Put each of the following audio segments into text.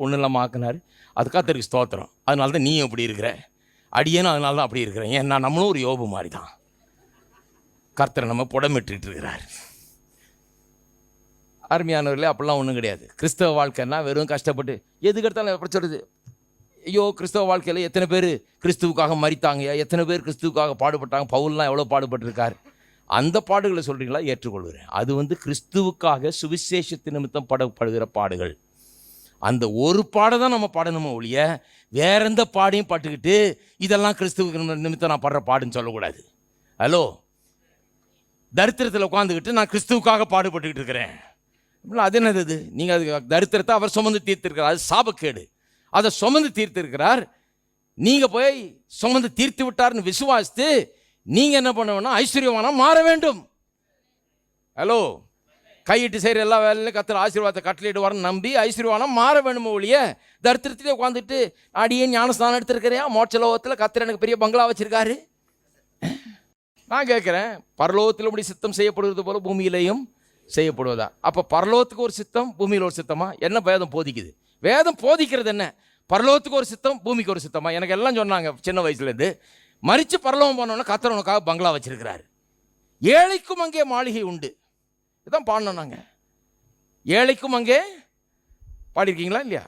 ஒன்றும் இல்லாமல் ஆக்கினார். அது கர்த்தருக்கு ஸ்தோத்திரம். அதனால தான் நீயும் இப்படி இருக்கிற, அடியேனும் அதனால தான் அப்படி இருக்கிறேன். ஏன்னா நம்மளும் ஒரு யோபு மாதிரி தான். கர்த்தரை நம்ம புடமிட்டுக்கிட்டு இருக்கிறார். அருமையானவர்களே, அப்படிலாம் ஒன்றும் கிடையாது. கிறிஸ்தவ வாழ்க்கைன்னா வெறும் கஷ்டப்பட்டு எதுக்கு எடுத்தாலும் எப்படி சொல்கிறது, ஐயோ கிறிஸ்தவ வாழ்க்கையில் எத்தனை பேர் கிறிஸ்துவுக்காக மரித்தாங்க, எத்தனை பேர் கிறிஸ்துவுக்காக பாடுபட்டாங்க, பவுல்லாம் எவ்வளோ பாடுபட்டிருக்கார். அந்த பாடுகளை சொல்கிறீங்களா, ஏற்றுக்கொள்கிறேன். அது கிறிஸ்துவுக்காக சுவிசேஷத்து நிமித்தம் படப்படுகிற பாடுகள். அந்த ஒரு பாடை தான் நம்ம பாடணுமோ ஒழிய வேற எந்த பாடையும் பாட்டுக்கிட்டு இதெல்லாம் கிறிஸ்துவுக்கு நிமித்தம் நான் படுற பாடுன்னு சொல்லக்கூடாது. ஹலோ, தரித்திரத்தில் உட்காந்துக்கிட்டு நான் கிறிஸ்துவுக்காக பாடுபட்டுக்கிட்டு இருக்கிறேன், அது என்னது? இது நீங்கள் அதுக்கு தரித்திரத்தை அவர் சுமந்து தீர்த்திருக்கிறார், அது சாபக்கேடு. அதை சுமந்து தீர்த்திருக்கிறார், நீங்கள் போய் சுமந்து தீர்த்து விட்டார்னு விசுவாசித்து நீங்கள் என்ன பண்ண வேணும், ஐஸ்வர்யவானா மாற வேண்டும். ஹலோ, கையிட்டு செய்கிற எல்லா வேலையிலும் கர்த்தர் ஆசீர்வாதத்தை கட்டளையிடுவார்னு நம்பி ஐஸ்வர்யவானா மாற வேணுமோ ஒழிய தரித்திரத்திலே உட்காந்துட்டு அடியே ஞானஸ்தானம் எடுத்திருக்கிறியா, மோட்சலோகத்தில் கர்த்தர் எனக்கு பெரிய பங்களா வச்சிருக்காரு. நான் கேட்குறேன், பரலோகத்தில் இப்படி சித்தம் செய்யப்படுவது போல பூமியிலையும் செய்யப்படுவதா? அப்போ பரலோகத்துக்கு ஒரு சித்தம், பூமியில் ஒரு சித்தமா? என்ன வேதம் போதிக்குது? வேதம் போதிக்கிறது என்ன? பரலோகத்துக்கு ஒரு சித்தம், பூமிக்கு ஒரு சித்தமா? எனக்கு எல்லாம் சொன்னாங்க சின்ன வயசுலேருந்து. மறித்து பரலோகம் போனோன்னா கர்த்தர் உனக்காக பங்களா வச்சிருக்கிறாரு. ஏழைக்கும் அங்கே மாளிகை உண்டு, இதான் பாடணும். நாங்கள் ஏழைக்கும் அங்கே பாடிருக்கீங்களா இல்லையா?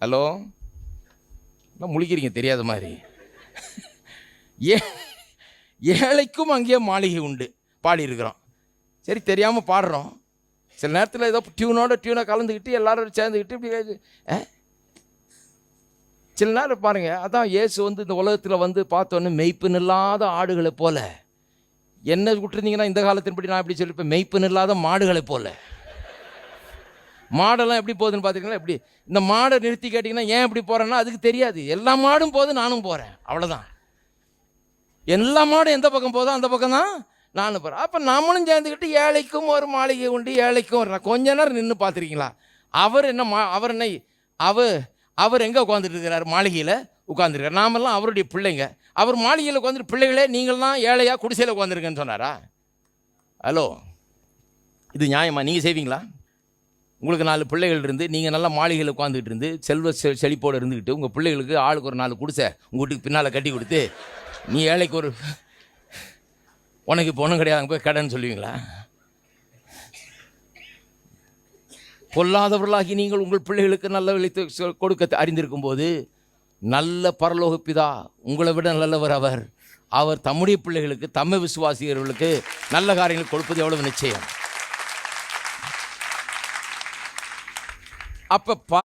ஹலோ, முழிக்கிறீங்க தெரியாத மாதிரி. ஏழைக்கும் அங்கே மாளிகை உண்டு பாடியிருக்கிறோம். சரி, தெரியாமல் பாடுறோம். சில நேரத்தில் ஏதோ டியூனை கலந்துக்கிட்டு எல்லாரும் சேர்ந்துக்கிட்டு இப்படி சில நேரம் பாருங்கள். அதான் இயேசு இந்த உலகத்தில் பார்த்தோன்னே மெய்ப்புன்னு இல்லாத ஆடுகளை போல, என்ன விட்டுருந்தீங்கன்னா இந்த காலத்தின்படி நான் எப்படி சொல்லிப்பேன், மெய்ப்புன்னு இல்லாத மாடுகளை போல. மாடெல்லாம் எப்படி போகுதுன்னு பார்த்துக்கிங்களா? எப்படி இந்த மாடை நிறுத்தி கேட்டிங்கன்னா ஏன் எப்படி போகிறேன்னா அதுக்கு தெரியாது. எல்லா மாடும் போகுது, நானும் போகிறேன், அவ்வளோதான். எல்லா மாடும் எந்த பக்கம் போதோ அந்த பக்கம் தான் நானும் போகிறேன். அப்போ நம்மளும் சேர்ந்துக்கிட்டு ஏழைக்கும் ஒரு மாளிகை உண்டு, ஏழைக்கும் ஒரு. கொஞ்ச நேரம் நின்று பார்த்துருக்கீங்களா? அவர் எங்கே உட்காந்துட்டு இருக்கிறார்? மாளிகையில் உட்காந்துருக்கார். நாமெல்லாம் அவருடைய பிள்ளைங்க. அவர் மாளிகையில் உட்காந்துட்டு பிள்ளைகளே நீங்கள் தான் ஏழையாக குடிசையில் உட்காந்துருக்கேன்னு சொன்னாரா? ஹலோ, இது நியாயமா? நீங்கள் செய்வீங்களா? உங்களுக்கு 4 பிள்ளைகள் இருந்து நீங்கள் நல்லா மாளிகையில் உட்காந்துக்கிட்டு இருந்து செல்வ செழிப்போடு இருந்துக்கிட்டு உங்கள் பிள்ளைகளுக்கு ஆளுக்கு ஒரு 4 குடிசை உங்கள் வீட்டுக்கு பின்னால் கட்டி கொடுத்து நீ ஏழைக்கு ஒரு உனக்கு இப்போ ஒன்றும் கிடையாது போய் கடைன்னு சொல்லுவீங்களா? பொல்லாதவர்களாகி நீங்கள் உங்கள் பிள்ளைகளுக்கு நல்ல விளைத்து கொடுக்க அறிந்திருக்கும் போது நல்ல பரலோக பிதா உங்களை விட நல்லவர். அவர் தம்முடைய பிள்ளைகளுக்கு, தம்மை விசுவாசிகர்களுக்கு நல்ல காரியங்கள் கொடுப்பது எவ்வளவு நிச்சயம். அப்போ